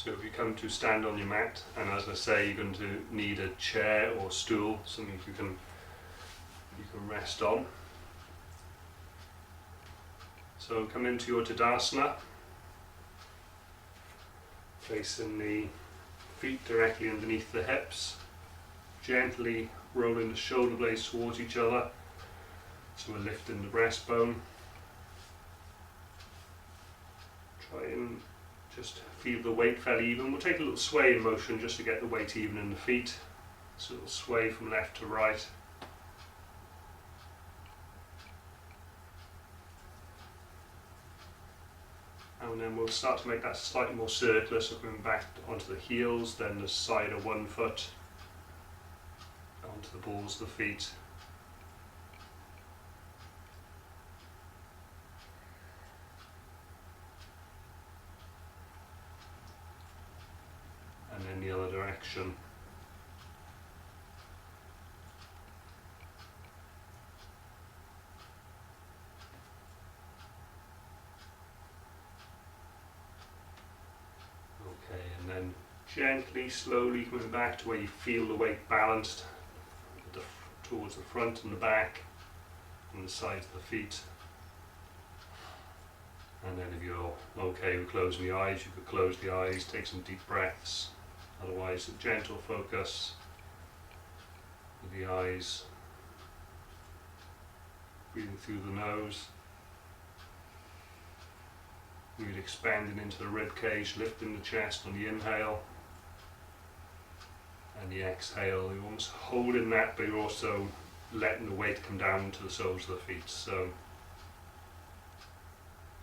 So if you come to stand on your mat, and as I say, you're going to need a chair or stool, something you can rest on. So come into your Tadasana, placing the feet directly underneath the hips, gently rolling the shoulder blades towards each other, so we're lifting the breastbone. Try and just feel the weight fairly even. We'll take a little sway in motion just to get the weight even in the feet. So it'll sway from left to right. And then we'll start to make that slightly more circular, so coming back onto the heels, then the side of one foot, onto the balls of the feet. And then the other direction. Okay, and then gently, slowly coming back to where you feel the weight balanced towards the front and the back and the sides of the feet. And then if you're okay with closing the eyes, you could close the eyes, take some deep breaths. Otherwise, a gentle focus with the eyes, breathing through the nose. Really expanding into the rib cage, lifting the chest on the inhale, and the exhale. You're almost holding that, but you're also letting the weight come down to the soles of the feet. So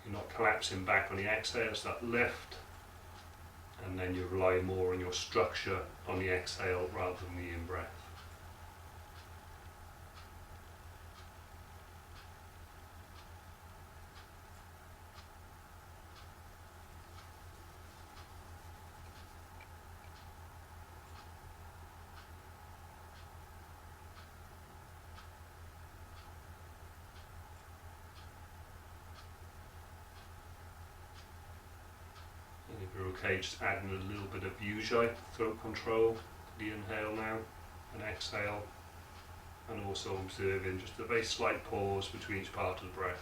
you're not collapsing back on the exhale, it's that lift, and then you rely more on your structure on the exhale rather than the in-breath. If you're okay, just adding a little bit of Ujjayi, throat control, the inhale now, and exhale, and also observing just a very slight pause between each part of the breath.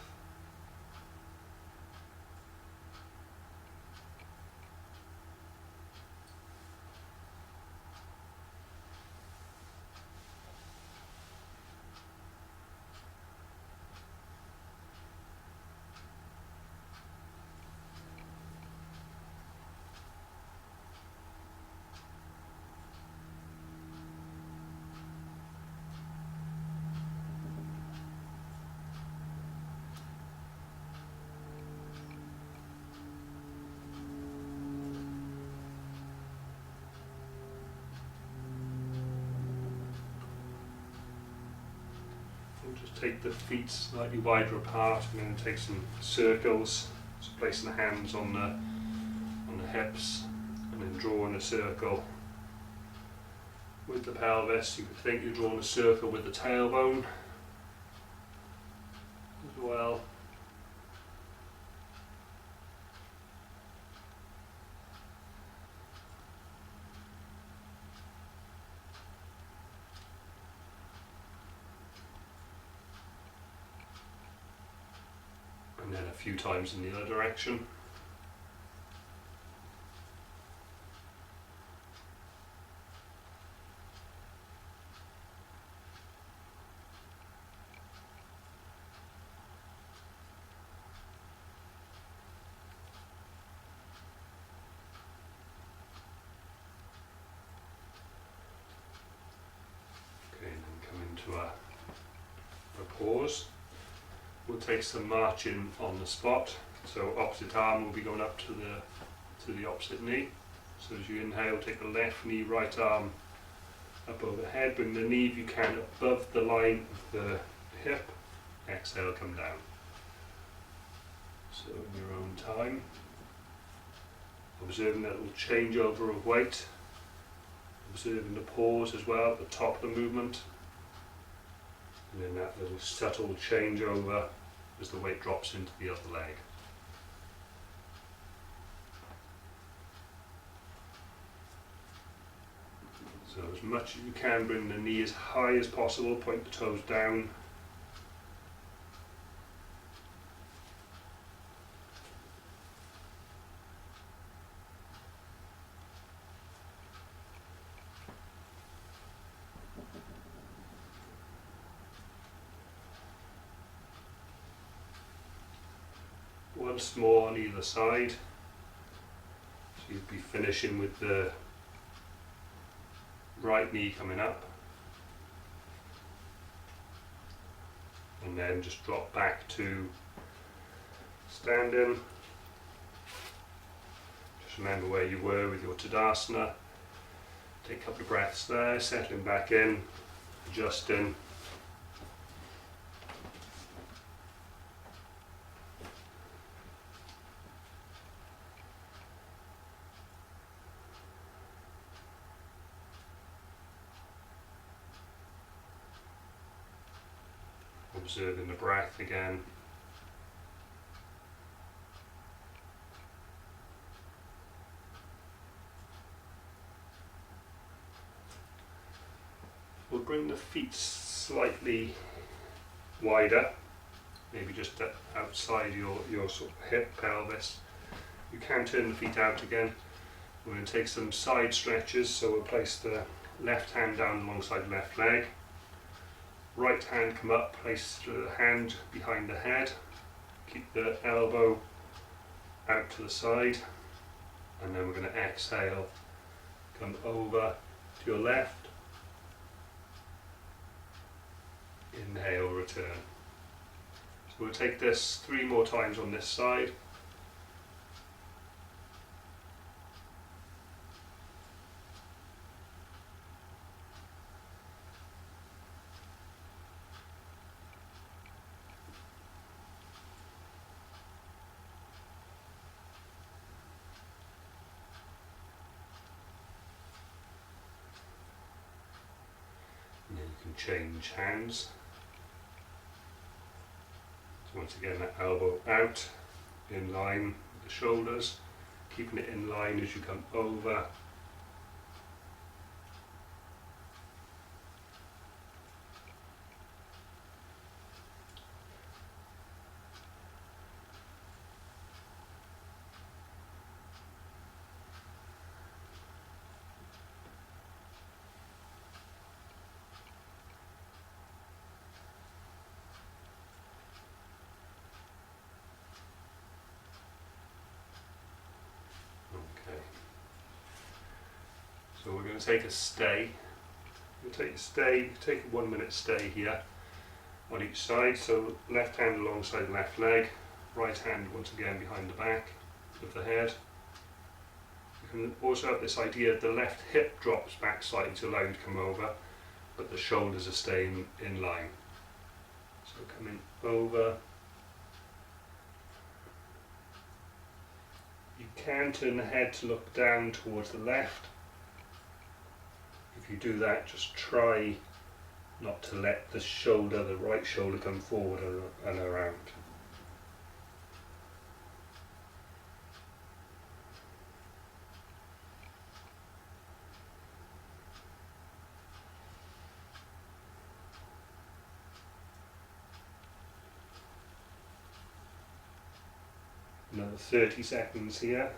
Just take the feet slightly wider apart, and then take some circles, so placing the hands on the hips, and then drawing a circle with the pelvis. You could think you're drawing a circle with the tailbone as well. And then a few times in the other direction. Okay, and then come into a pause. We'll take some marching on the spot. So opposite arm will be going up to the opposite knee. So as you inhale, take the left knee, right arm up overhead. Bring the knee, if you can, above the line of the hip. Exhale, come down. So in your own time, observing that little changeover of weight. Observing the pause as well at the top of the movement. And then that little subtle changeover as the weight drops into the other leg. So as much as you can, bring the knee as high as possible, point the toes down. Once more on either side. So you'd be finishing with the right knee coming up. And then just drop back to standing. Just remember where you were with your Tadasana. Take a couple of breaths there, settling back in, adjusting. Observing the breath again. We'll bring the feet slightly wider, maybe just outside your sort of hip pelvis. You can turn the feet out again. We're going to take some side stretches, so we'll place the left hand down alongside the left leg. Right hand come up, place the hand behind the head. Keep the elbow out to the side. And then we're going to exhale, come over to your left. Inhale, return. So we'll take this 3 more times on this side. And then you can change hands. So once again, that elbow out, in line with the shoulders, keeping it in line as you come over. So we're going to take a stay. We'll take a stay, take a 1 minute stay here on each side. So left hand alongside left leg, right hand once again behind the back of the head. You can also have this idea the left hip drops back slightly to allow you to come over, but the shoulders are staying in line. So coming over. You can turn the head to look down towards the left. If you do that, just try not to let the shoulder, the right shoulder, come forward and around. Another 30 seconds here.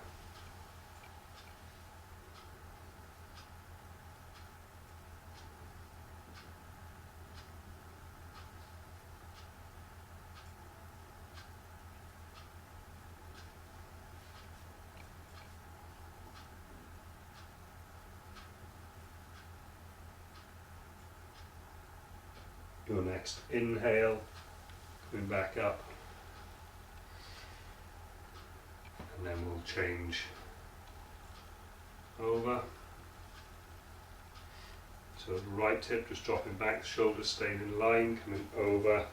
Your next inhale, coming back up, and then we'll change over. So the right hip just dropping back, shoulders staying in line, coming over.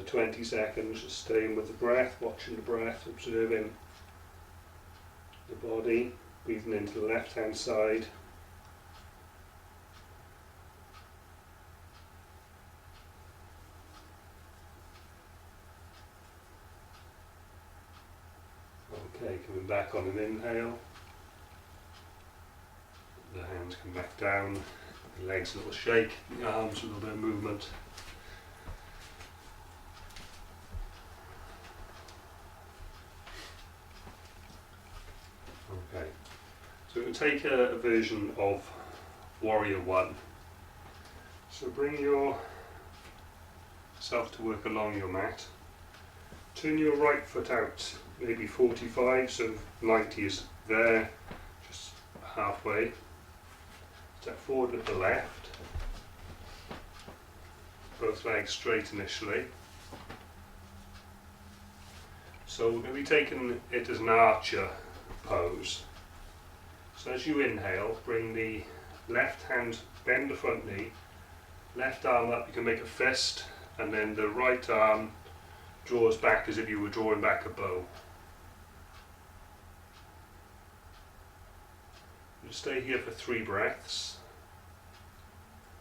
20 seconds, just staying with the breath, watching the breath, observing the body, breathing into the left hand side. Okay, coming back on an inhale. The hands come back down, the legs a little shake, the arms a little bit of movement. Okay, so we're going to take a version of Warrior One. So bring yourself to work along your mat. Turn your right foot out, maybe 45, so 90 is there, just halfway. Step forward with the left, both legs straight initially. So we're going to be taking it as an archer pose. So as you inhale, bring the left hand, bend the front knee, left arm up, you can make a fist, and then the right arm draws back as if you were drawing back a bow. You stay here for 3 breaths.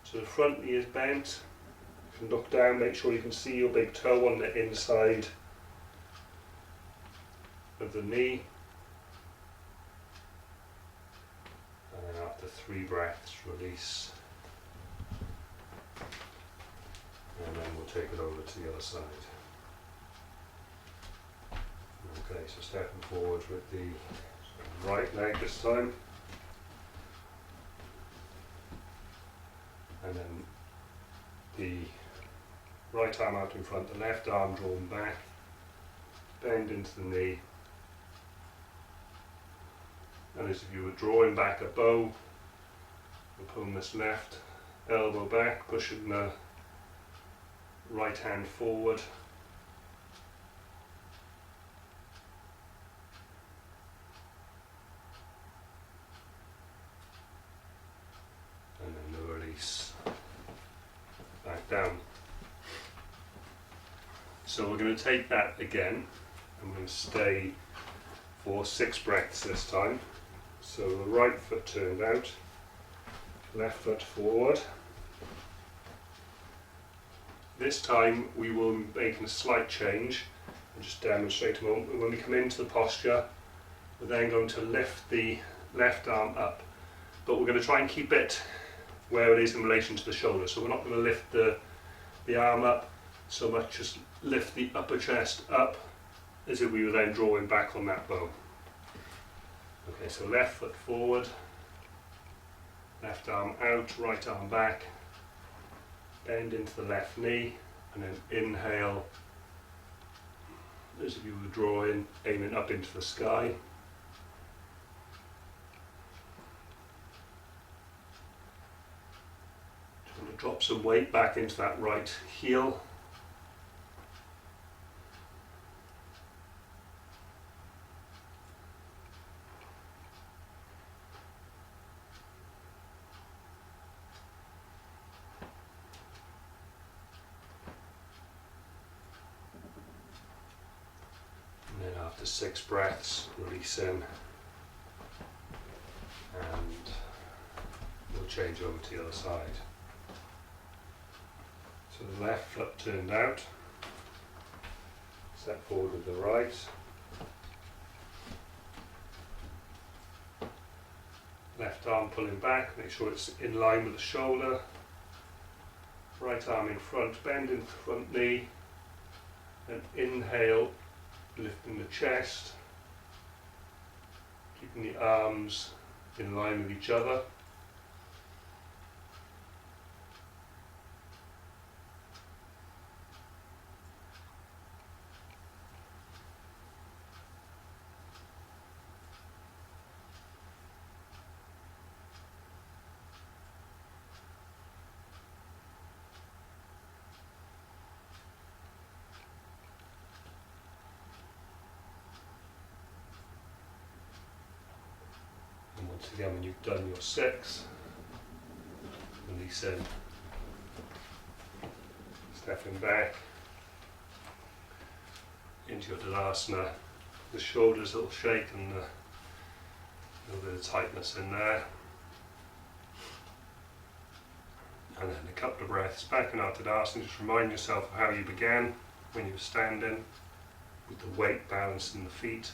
So the front knee is bent. You can look down, make sure you can see your big toe on the inside of the knee. And then after 3 breaths, release. And then we'll take it over to the other side. Okay, so stepping forward with the right leg this time. And then the right arm out in front, the left arm drawn back, bend into the knee, and as if you were drawing back a bow, you're pulling this left elbow back, pushing the right hand forward, and then the release back down. So we're going to take that again. I'm going to stay for 6 breaths this time. So the right foot turned out, left foot forward. This time we will be making a slight change. I'll just demonstrate a moment. When we come into the posture, we're then going to lift the left arm up, but we're going to try and keep it where it is in relation to the shoulder. So we're not going to lift the arm up so much, just lift the upper chest up as if we were then drawing back on that bow. Okay, so left foot forward, left arm out, right arm back, bend into the left knee, and then inhale as if you were drawing, aiming up into the sky. Just want to drop some weight back into that right heel. And then after 6 breaths, release in, and we'll change over to the other side. So the left foot turned out, step forward with the right, left arm pulling back, make sure it's in line with the shoulder, right arm in front, bend into the front knee, and inhale, lifting the chest, keeping the arms in line with each other. Once again, when you've done your 6, release in, stepping back, into your Tadasana. The shoulders will shake and a little bit of tightness in there. And then a couple of breaths back in our Tadasana. Just remind yourself of how you began when you were standing, with the weight balanced in the feet.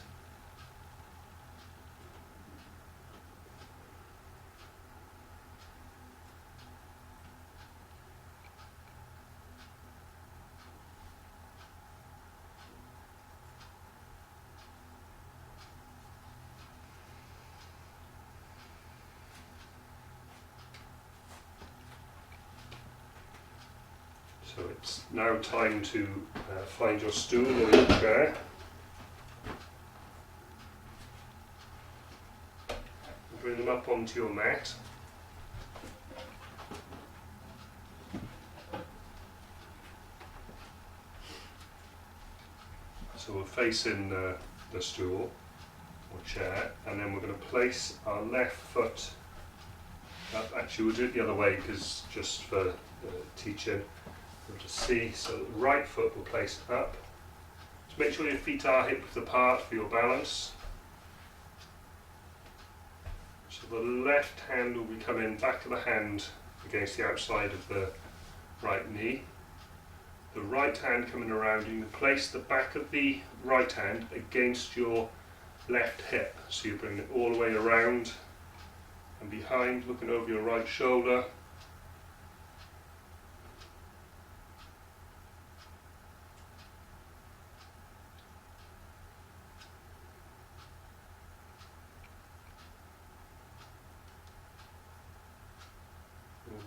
So it's now time to find your stool or your chair. Bring them up onto your mat. So we're facing the stool or chair, and then we're going to place our left foot up. Actually, we'll do it the other way because just for teaching. We'll just see, so the right foot will place up. Just make sure your feet are hip width apart for your balance. So the left hand will be coming back of the hand against the outside of the right knee. The right hand coming around, you can place the back of the right hand against your left hip. So you bring it all the way around and behind, looking over your right shoulder.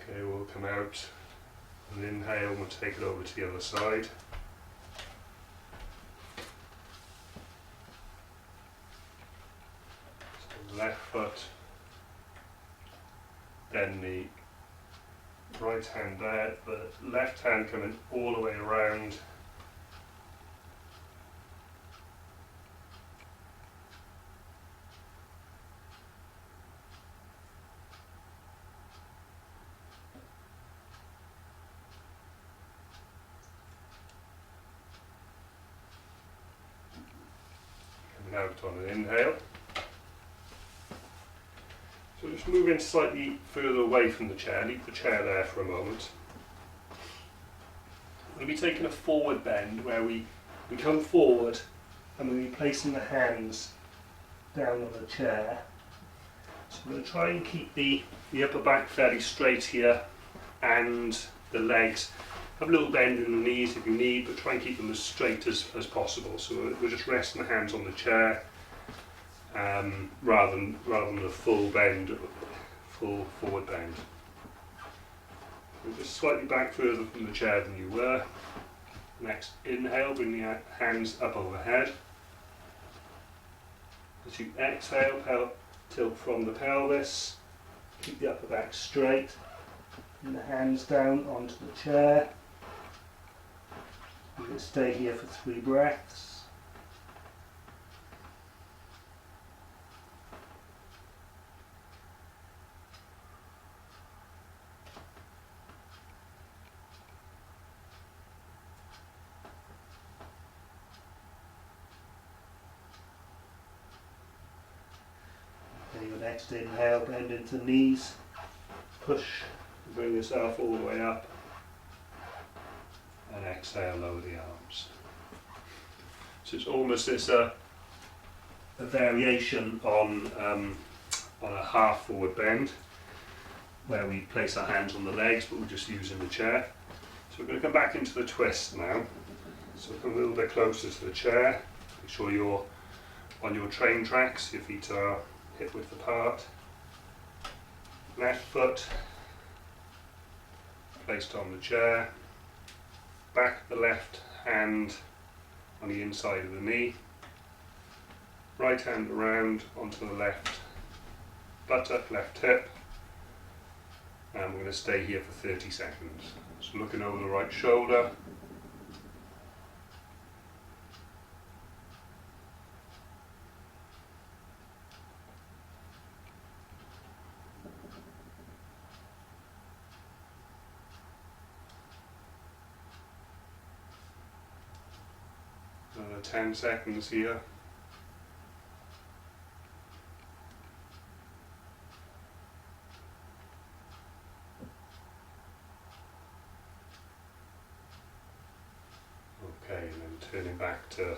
Okay, we'll come out and inhale, and we'll take it over to the other side. So left foot, then the right hand there, the left hand coming all the way around. Out on an inhale. So just move in slightly further away from the chair, leave the chair there for a moment. We'll be taking a forward bend where we come forward and we'll be placing the hands down on the chair. So we're going to try and keep the upper back fairly straight here, and the legs have a little bend in the knees if you need, but try and keep them as straight as possible. So we're just resting the hands on the chair rather than a full bend, full forward bend. We're just slightly back further from the chair than you were. Next inhale, bring the hands up overhead. As you exhale, tilt from the pelvis, keep the upper back straight, and the hands down onto the chair. You can stay here for 3 breaths. Okay, your next inhale, bend into knees, push, bring yourself all the way up. And exhale, lower the arms. So it's almost this a variation on a half forward bend, where we place our hands on the legs, but we're just using the chair. So we're going to come back into the twist now. So come a little bit closer to the chair. Make sure you're on your train tracks. Your feet are hip width apart. Left foot placed on the chair. Back of the left hand on the inside of the knee. Right hand around onto the left buttock, left hip. And we're going to stay here for 30 seconds. So looking over the right shoulder. 10 seconds here. Okay, and then turning back to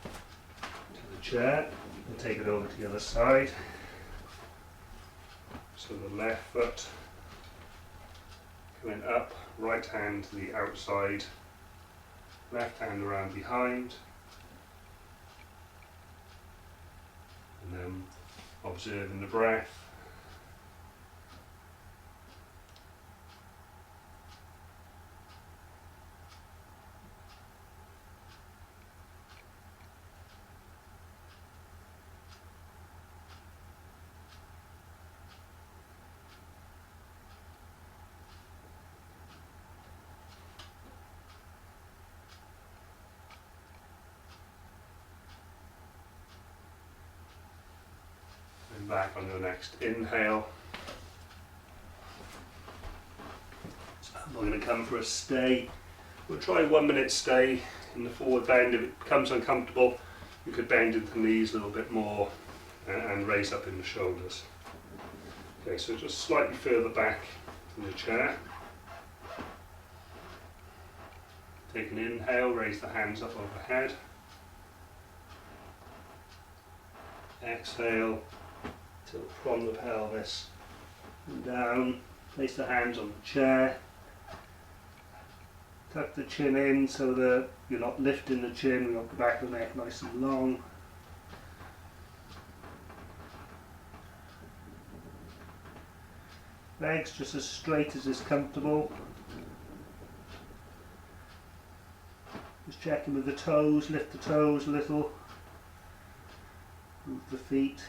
the chair and take it over to the other side. So the left foot coming up, right hand to the outside, left hand around behind, and then observing the breath. And back on the next inhale. We're going to come for a stay. We'll try 1 minute stay in the forward bend. If it becomes uncomfortable, you could bend into the knees a little bit more and raise up in the shoulders. Okay, so just slightly further back in the chair. Take an inhale, raise the hands up overhead. Exhale, tilt from the pelvis and down. Place the hands on the chair. Tuck the chin in so that you're not lifting the chin, we've got the back of the neck nice and long. Legs just as straight as is comfortable. Just checking with the toes, lift the toes a little. Move the feet.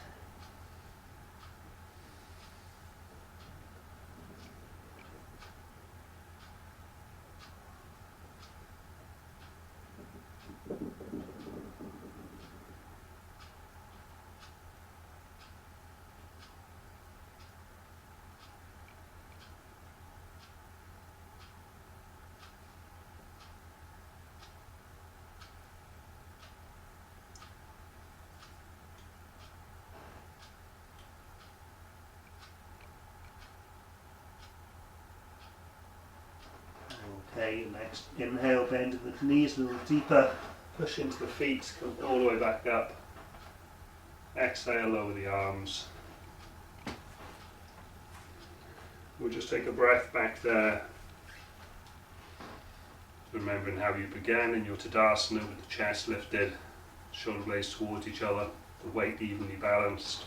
Okay, next inhale, bend to the knees a little deeper, push into the feet, come all the way back up. Exhale, lower the arms. We'll just take a breath back there, remembering how you began in your Tadasana with the chest lifted, shoulder blades towards each other, the weight evenly balanced.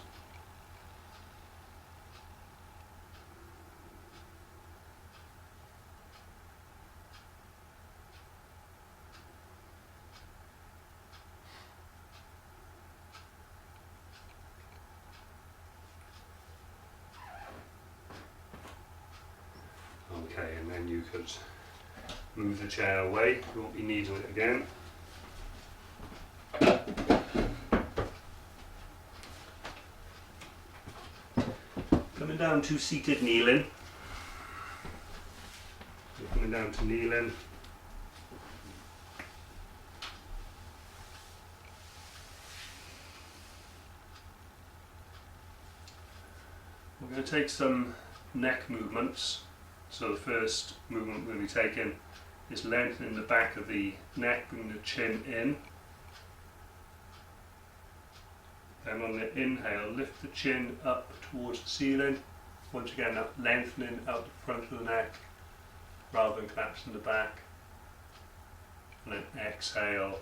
Okay, and then you could move the chair away, you won't be needing it again. Coming down to seated kneeling. We're coming down to kneeling. We're going to take some neck movements. So the first movement we'll be taking is lengthening the back of the neck, bringing the chin in. Then on the inhale, lift the chin up towards the ceiling. Once again, that lengthening out the front of the neck rather than collapsing the back. And then exhale,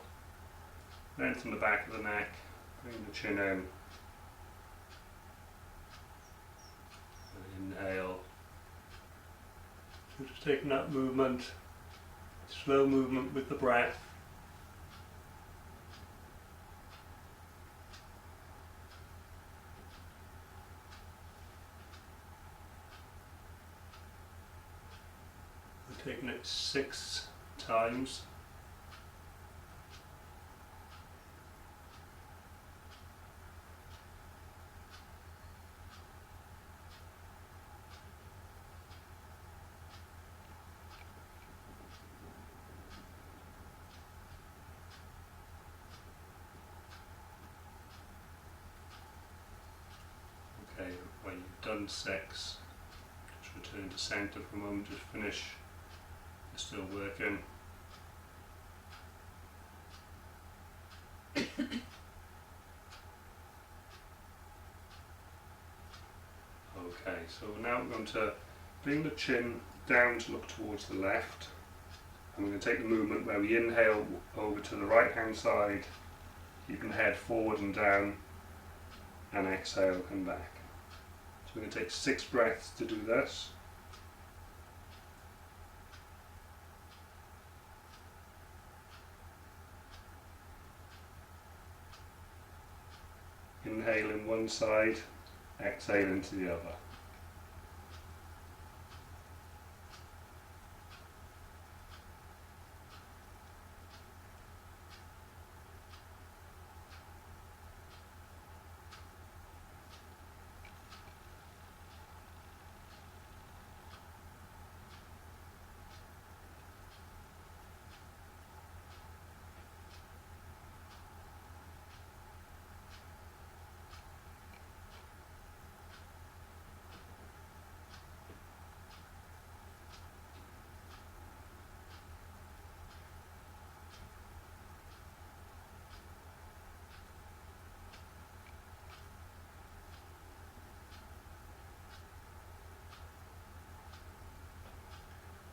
lengthen the back of the neck, bring the chin in. And inhale. So just taking that movement, slow movement with the breath. We're taking it 6 times. done 6. Just return to centre for a moment, just finish. It's still working. Okay, so now we're going to bring the chin down to look towards the left. And we're going to take the movement where we inhale over to the right hand side, keep the head forward and down, and exhale, come back. So we're going to take 6 breaths to do this. Inhale in one side, exhale into the other.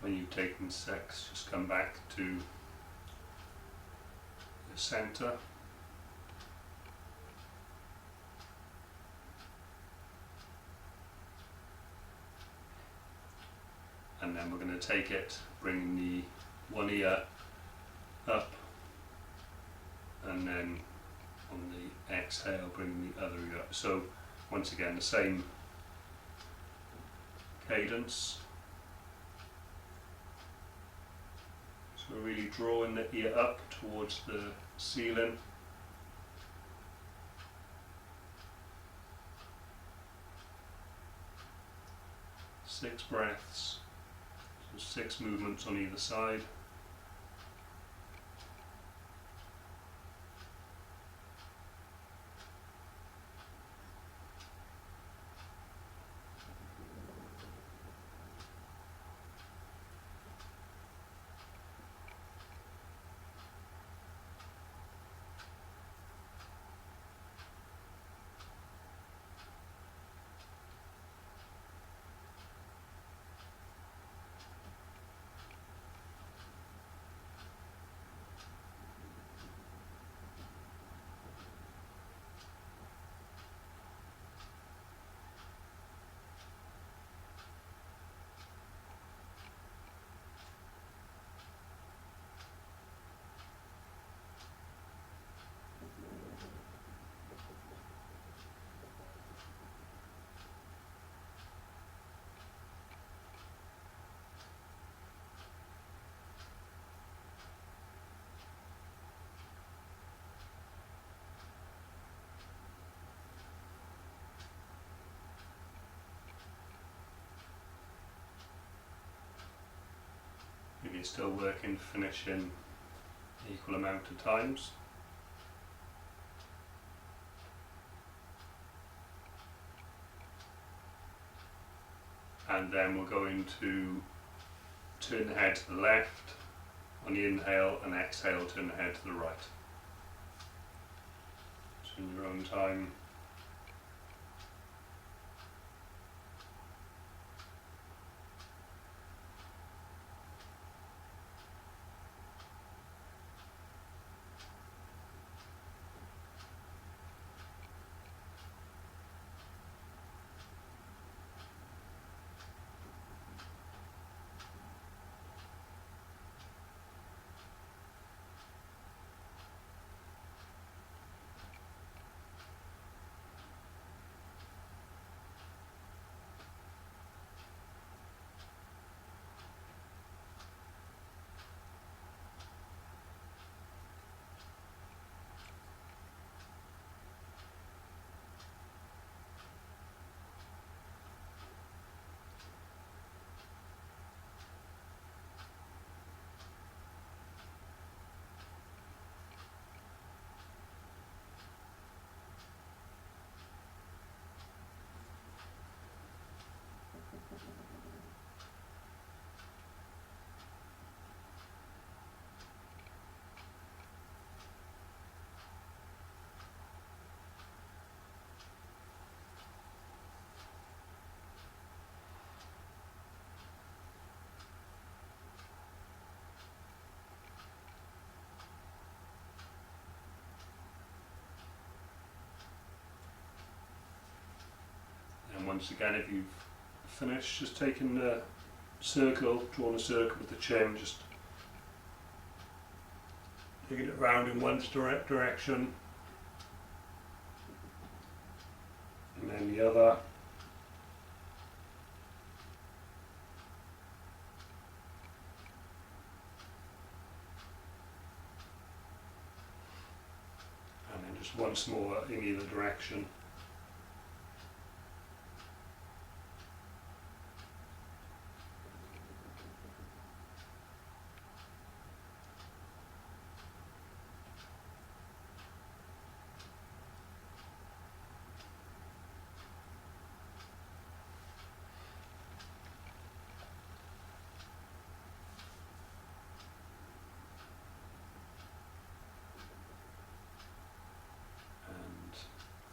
When you've taken 6, just come back to the centre. And then we're going to take it, bring the one ear up, and then on the exhale bring the other ear up. So once again the same cadence. So we're really drawing the ear up towards the ceiling. Six breaths, so 6 movements on either side. If you're still working, finish in equal amount of times. And then we're going to turn the head to the left on the inhale, and exhale, turn the head to the right. So in your own time. once again, if you've finished, just taking the circle, drawing a circle with the chin, just taking it round in one direction and then the other. And then just once more in either direction.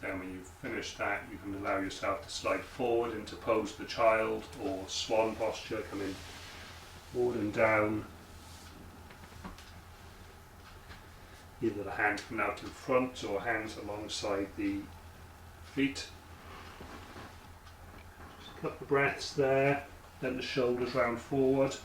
Then when you've finished that, you can allow yourself to slide forward into pose the child or swan posture, coming forward and down. Either the hand coming out in front or hands alongside the feet. Just a couple of breaths there, let the shoulders round forward.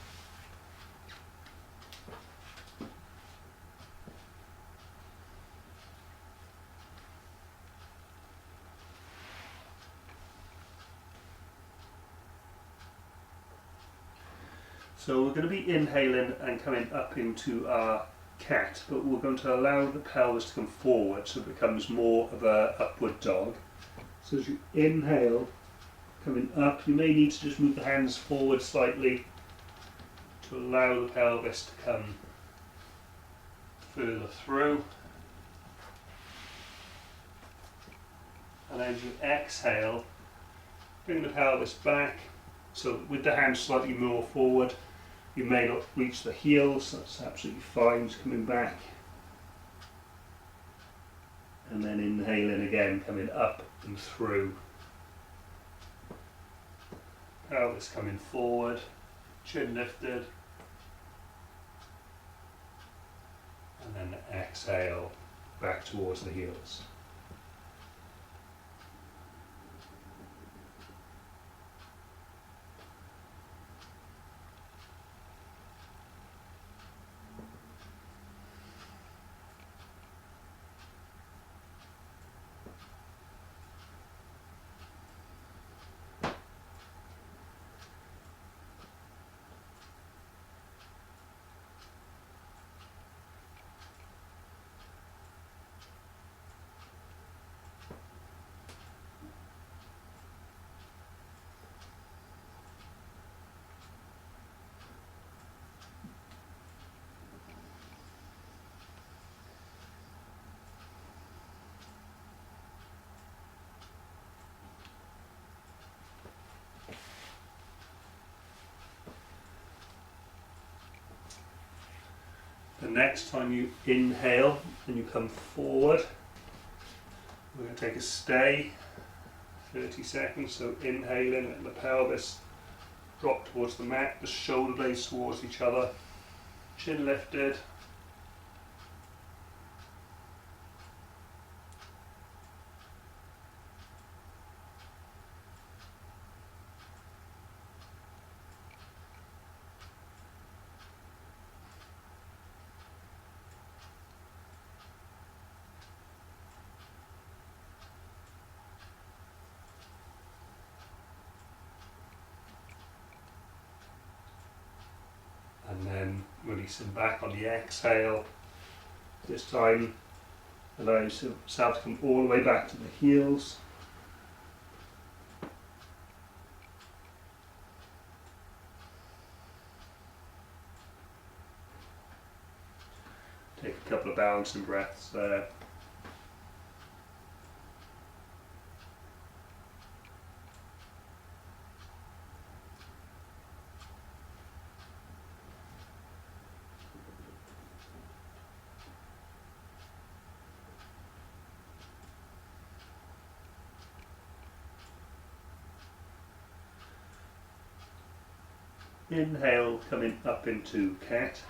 So we're going to be inhaling and coming up into our cat, but we're going to allow the pelvis to come forward so it becomes more of a upward dog. So as you inhale, coming up, you may need to just move the hands forward slightly to allow the pelvis to come further through. And as you exhale, bring the pelvis back, so with the hands slightly more forward. You may not reach the heels, that's absolutely fine, just coming back. And then inhaling again, coming up and through. Pelvis coming forward, chin lifted. And then exhale, back towards the heels. The next time you inhale and you come forward, we're going to take a stay, 30 seconds, so inhaling and the pelvis drop towards the mat, the shoulder blades towards each other, chin lifted. And then releasing back on the exhale. This time allow yourself to come all the way back to the heels. Take a couple of balancing breaths there. Inhale, coming up into cat.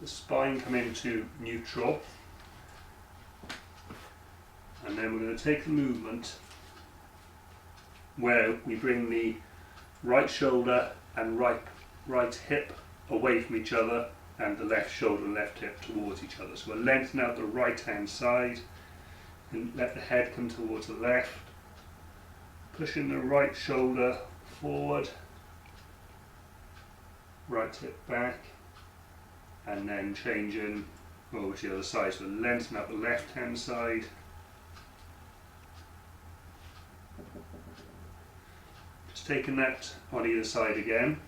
let the spine come into neutral, and then we're going to take the movement where we bring the right shoulder and right hip away from each other, and the left shoulder and left hip towards each other. So we'll lengthen out the right hand side and let the head come towards the left, pushing the right shoulder forward, right hip back, and then changing over to the other side. So we'll lengthen out the left hand side, just taking that on either side again.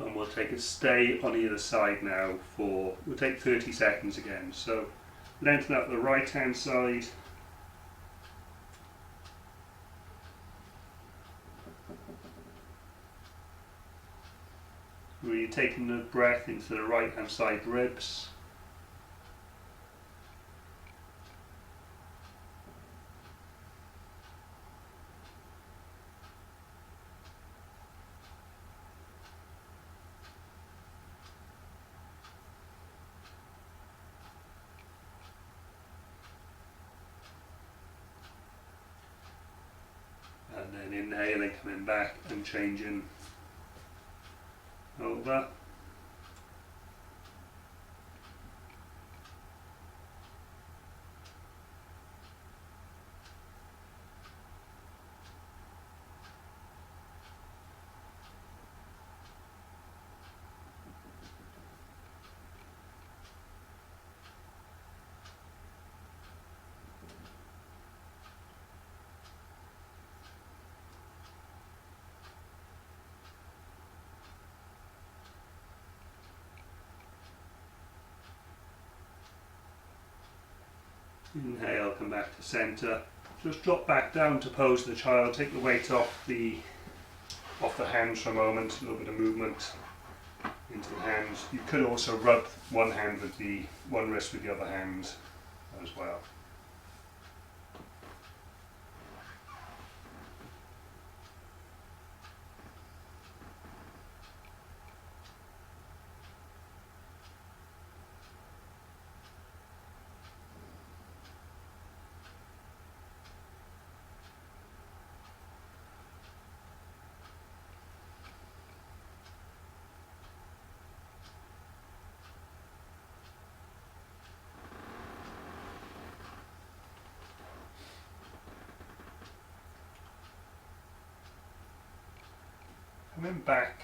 And we'll take a stay on either side now we'll take 30 seconds again. So lengthen up the right hand side, really taking the breath into the right hand side ribs. And then inhaling, coming back and changing over. Inhale, come back to centre. Just drop back down to pose the child. Take the weight off the hands for a moment. A little bit of movement into the hands. You could also rub one wrist with the other hand as well. Coming back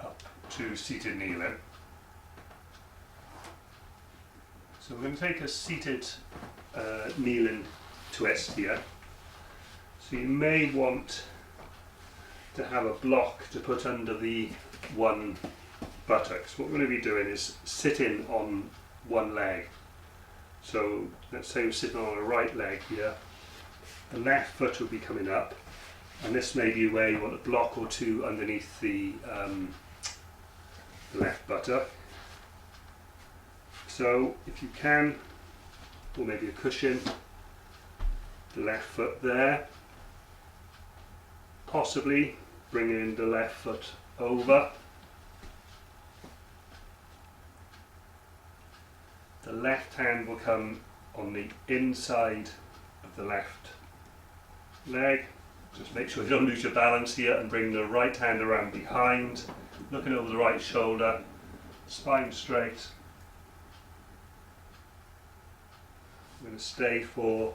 up to seated kneeling. So we're going to take a seated kneeling twist here. So you may want to have a block to put under the one buttock. So what we're going to be doing is sitting on one leg. So let's say we're sitting on a right leg here. The left foot will be coming up. And this may be where you want a block or two underneath the left buttock. So if you can, or maybe a cushion, the left foot there. Possibly bringing the left foot over. The left hand will come on the inside of the left leg. Just make sure you don't lose your balance here, and bring the right hand around behind, looking over the right shoulder, spine straight. I'm going to stay for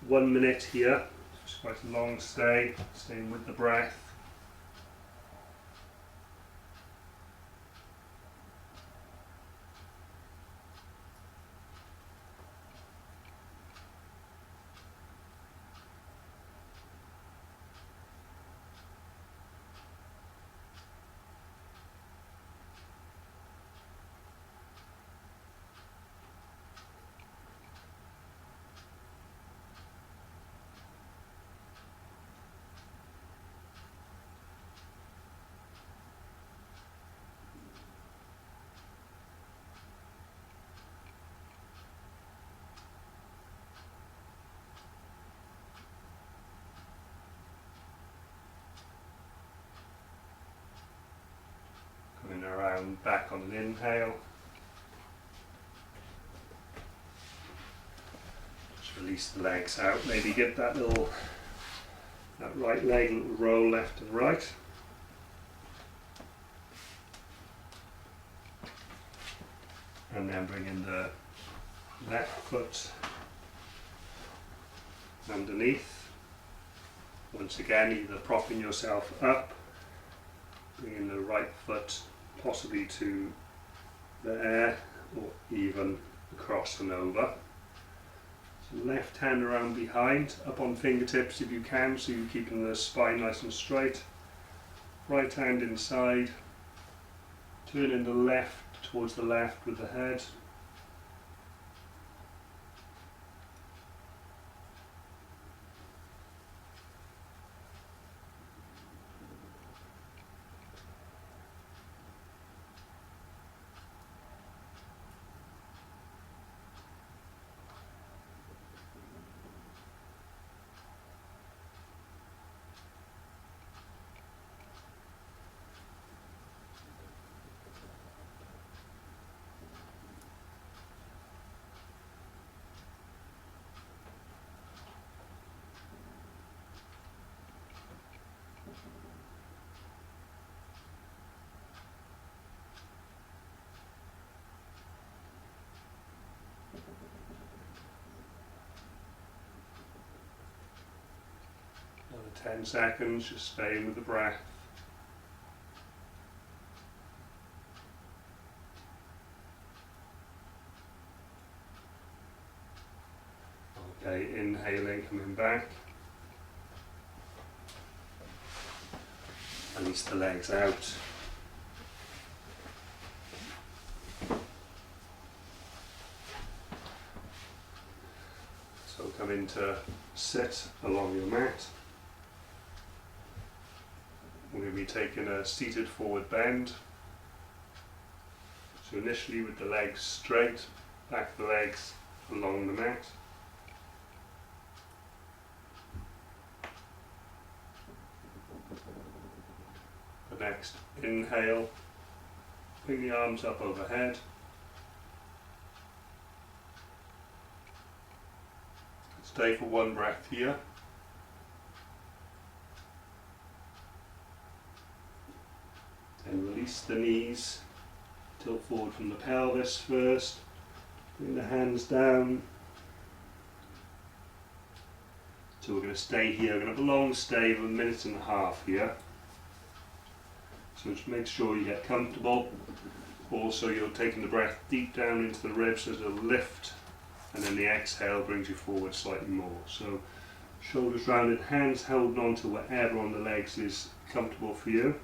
1 minute here, it's quite a long stay, staying with the breath. round back on an inhale. Just release the legs out. Maybe get that right leg little roll left and right. And then bring in the left foot underneath. Once again, either propping yourself up, bringing the right foot possibly to the air or even across and over. So left hand around behind, up on fingertips if you can, so you're keeping the spine nice and straight. Right hand inside, turning the left towards the left with the head. Another 10 seconds, just staying with the breath. Okay, inhaling, coming back. Release the legs out. So come into sit along your mat. We're going to be taking a seated forward bend. So initially with the legs straight, back the legs along the mat. The next inhale, bring the arms up overhead. Stay for one breath here. And release the knees, tilt forward from the pelvis first, bring the hands down. So we're going to stay here, we're going to have a long stay of 1.5 minutes here. So just make sure you get comfortable. Also you're taking the breath deep down into the ribs as a lift, and then the exhale brings you forward slightly more. So shoulders rounded, hands holding on to whatever on the legs is comfortable for you.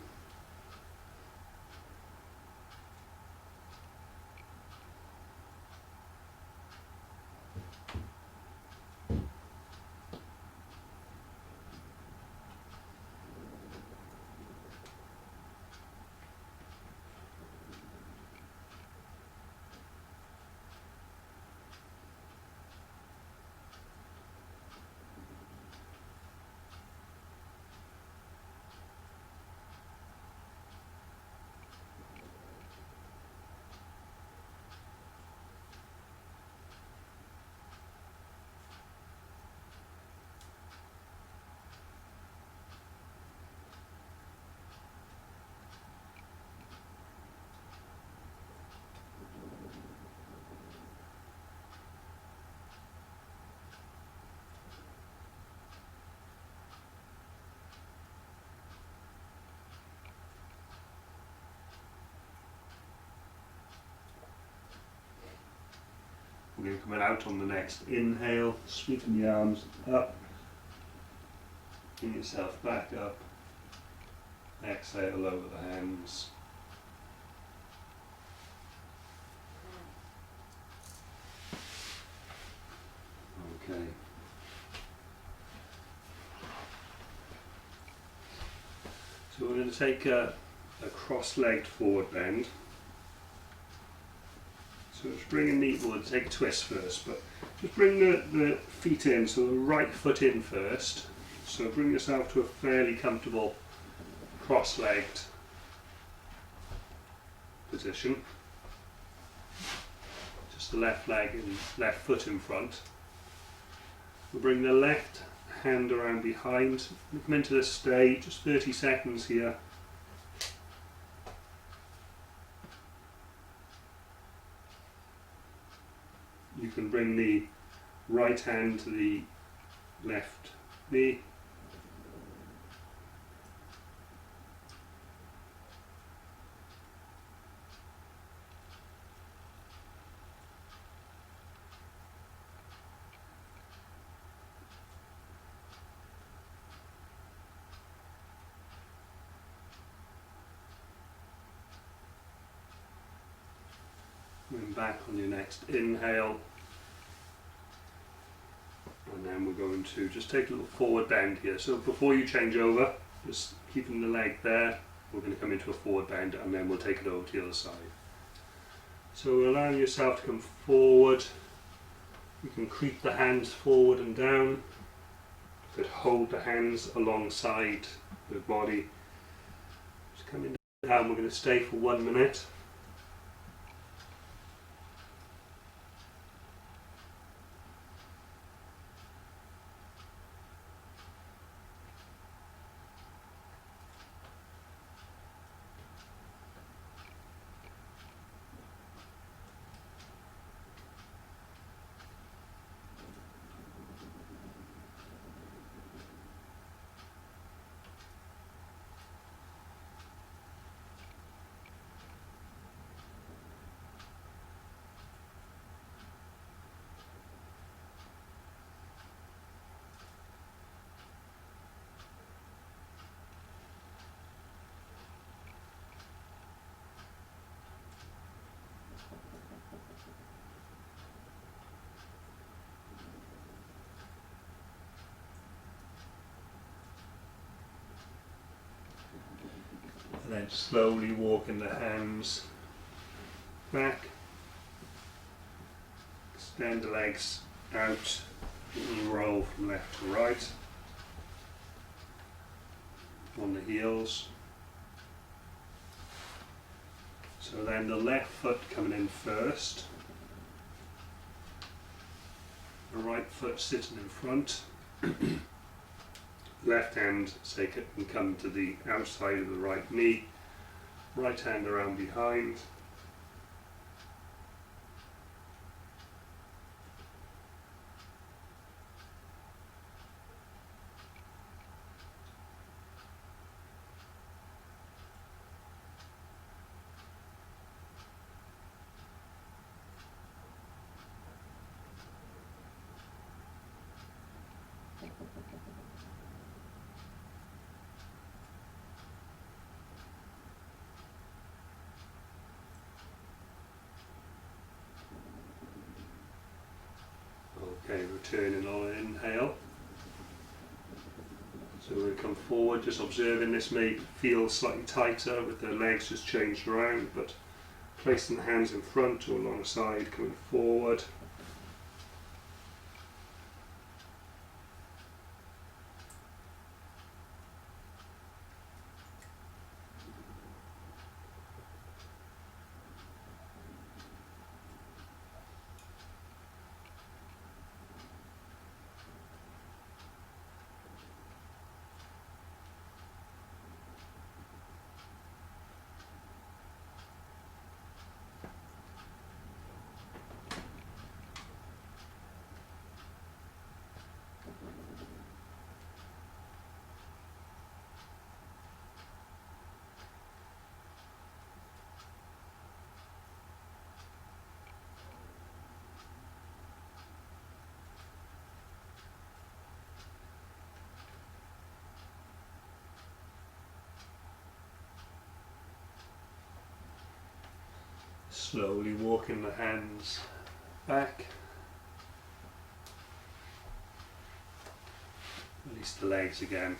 We're going to come out on the next inhale, sweeping the arms up, bring yourself back up, exhale over the hands. Okay. So we're going to take a cross-legged forward bend. So just bring a knee forward, take a twist first, but just bring the feet in, so the right foot in first. So bring yourself to a fairly comfortable cross-legged position. Just the left leg and left foot in front. We'll bring the left hand around behind. We come into the stay, just 30 seconds here. You can bring the right hand to the left knee. And back on your next inhale. And then we're going to just take a little forward bend here. So before you change over, just keeping the leg there, we're going to come into a forward bend and then we'll take it over to the other side. So allowing yourself to come forward. You can creep the hands forward and down. You could hold the hands alongside the body. Just coming down, we're going to stay for 1 minute. And then slowly walking the hands back, extend the legs out, and roll from left to right on the heels. So then the left foot coming in first, the right foot sitting in front. Left hand take it and come to the outside of the right knee, right hand around behind. Okay, returning on an inhale. So we're going to come forward, just observing this may feel slightly tighter with the legs just changed around, but placing the hands in front or alongside, coming forward. Slowly walking the hands back. Release the legs again.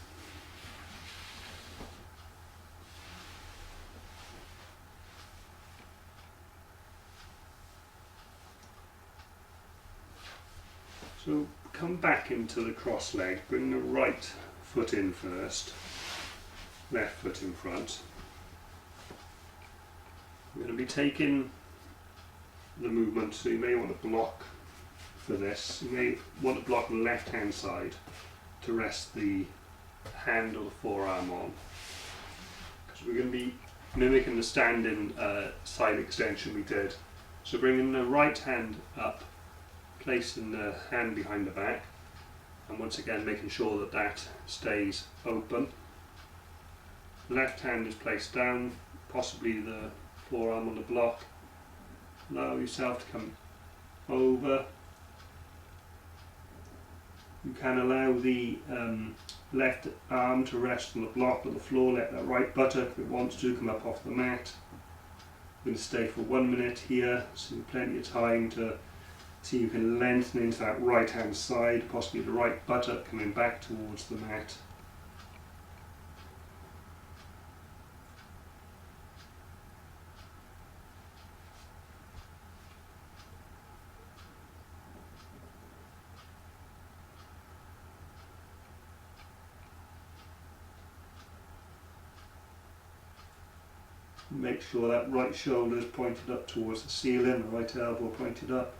So come back into the cross leg, bring the right foot in first, left foot in front. I'm going to be taking the movement, so you may want to block for this. You may want to block the left hand side to rest the hand or the forearm on, because we're going to be mimicking the standing side extension we did. So bringing the right hand up, placing the hand behind the back, and once again making sure that that stays open. Left hand is placed down, possibly the forearm on the block. Allow yourself to come over. You can allow the left arm to rest on the block on the floor, let that right buttock, if it wants to, come up off the mat. I'm going to stay for 1 minute here, so plenty of time to see you can lengthen into that right hand side, possibly the right buttock coming back towards the mat. Make sure that right shoulder is pointed up towards the ceiling, the right elbow pointed up.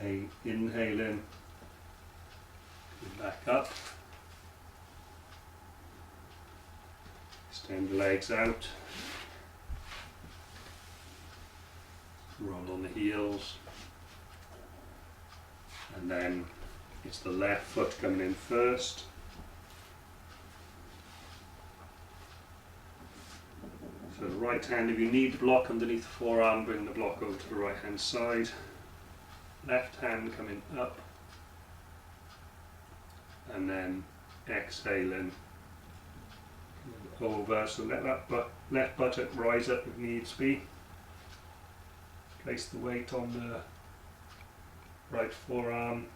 Okay, inhale in, come back up, extend the legs out, roll on the heels, and then it's the left foot coming in first. So the right hand, if you need the block underneath the forearm, bring the block over to the right hand side. Left hand coming up, and then exhaling over, so let that left buttock rise up if needs be. Place the weight on the right forearm.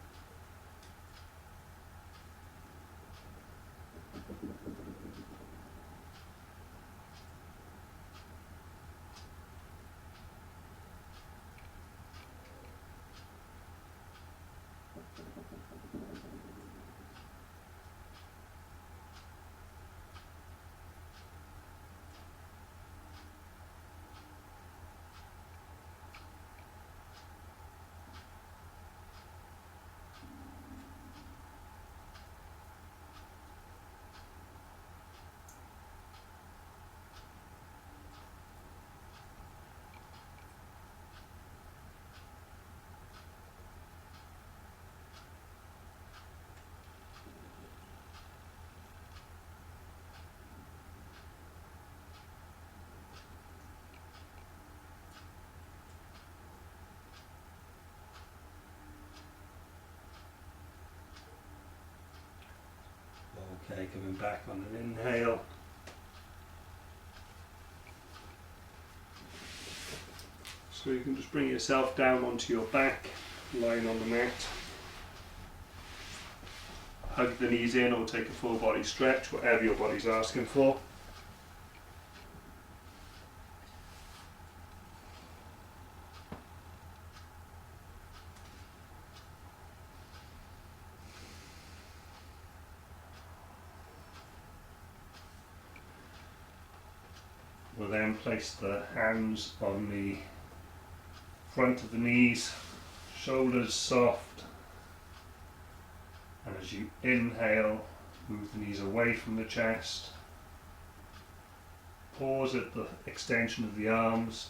Okay, coming back on an inhale. So you can just bring yourself down onto your back, lying on the mat. Hug the knees in or take a full body stretch, whatever your body's asking for. We'll then place the hands on the front of the knees, shoulders soft, and as you inhale, move the knees away from the chest. Pause at the extension of the arms,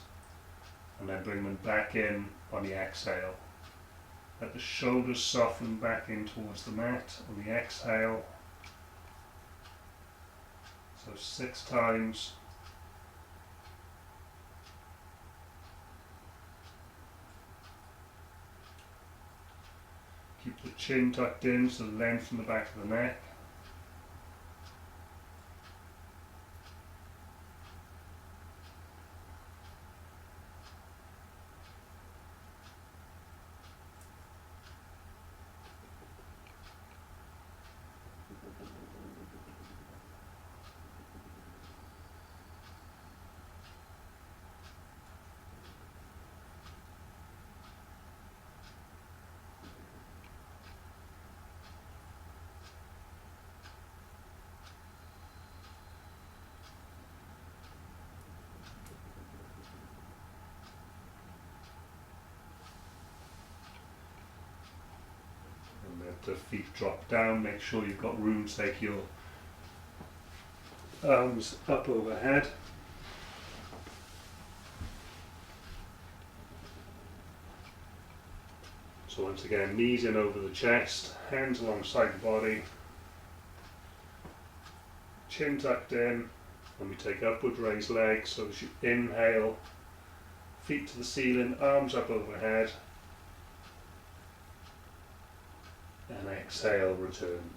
and then bring them back in on the exhale. Let the shoulders soften back in towards the mat on the exhale. So 6 times. Keep the chin tucked in, so lengthen the back of the neck. the feet drop down. Make sure you've got room to take your arms up overhead. So once again, knees in over the chest, hands alongside the body, chin tucked in, and we take upward raised legs. So as you inhale, feet to the ceiling, arms up overhead, and exhale, return.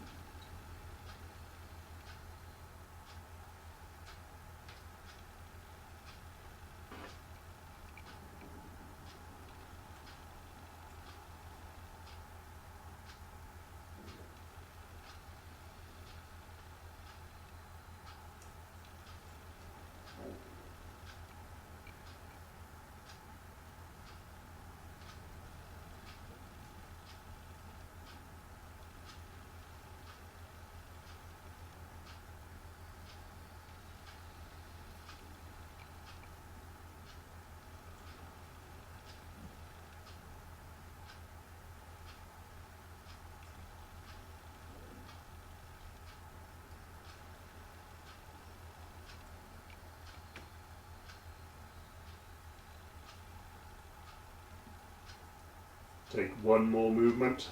Take one more movement.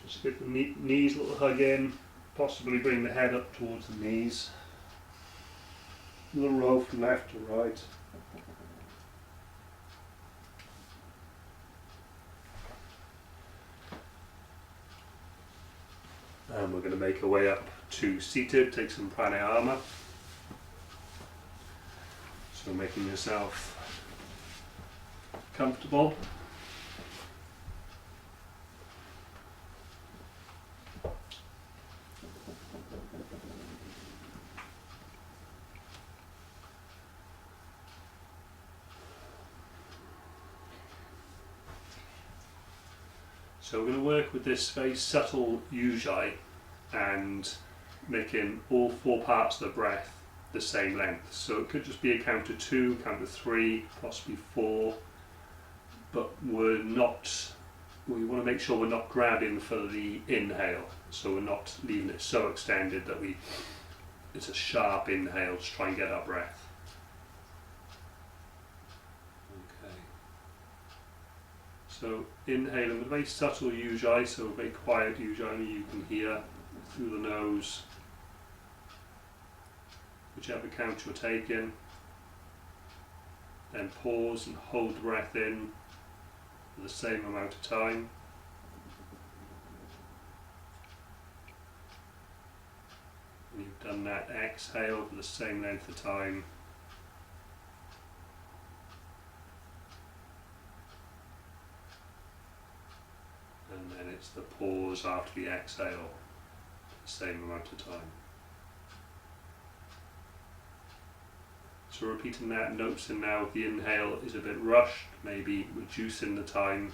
Just get the knees a little hug in, possibly bring the head up towards the knees. A little roll from left to right. And we're going to make our way up to seated, take some pranayama. So making yourself comfortable. So we're going to work with this very subtle ujjayi and making all four parts of the breath the same length. So it could just be a count of 2, count of 3, possibly 4, but we want to make sure we're not grabbing for the inhale, so we're not leaving it so extended that it's a sharp inhale to try and get our breath. So inhaling with a very subtle ujjayi, so a very quiet ujjayi you can hear through the nose, whichever count you're taking. Then pause and hold the breath in for the same amount of time. When you've done that, exhale for the same length of time. And then it's the pause after the exhale, the same amount of time. So repeating that, noticing now if the inhale is a bit rushed, maybe reducing the time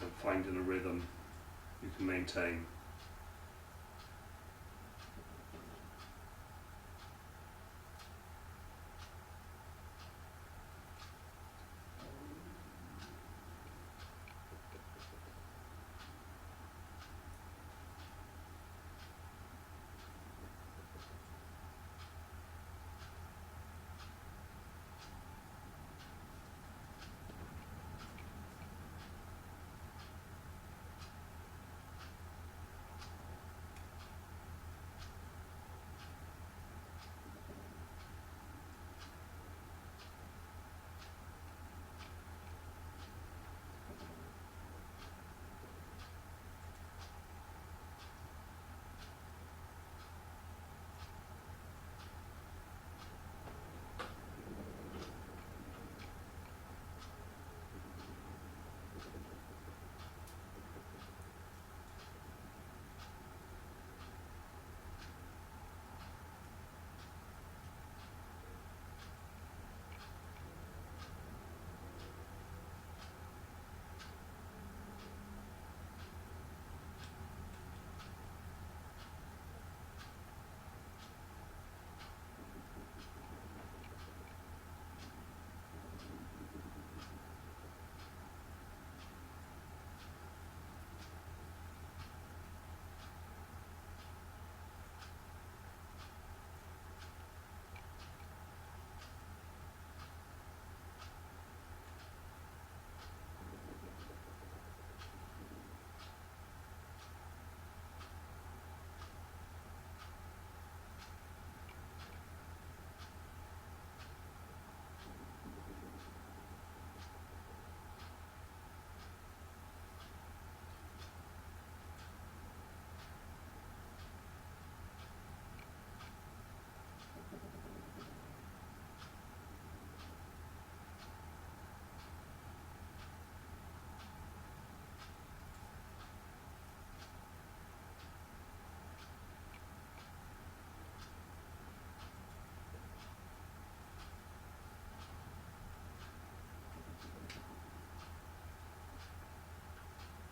and finding a rhythm you can maintain.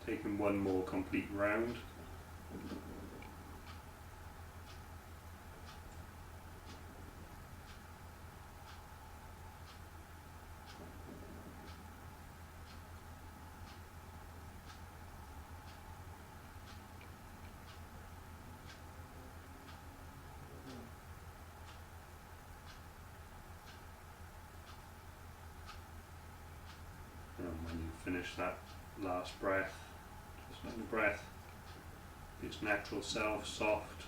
taking one more complete round. And when you finish that last breath, just let the breath be its natural self, soft.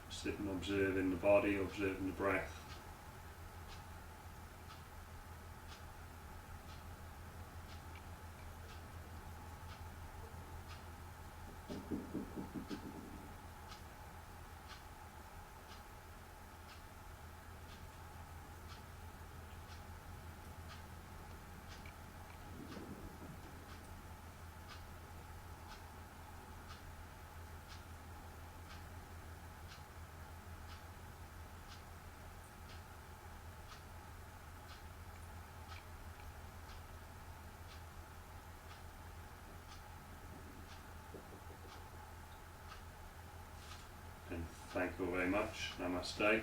Sit and observe in the body, observe in the breath. And thank you very much. Namaste.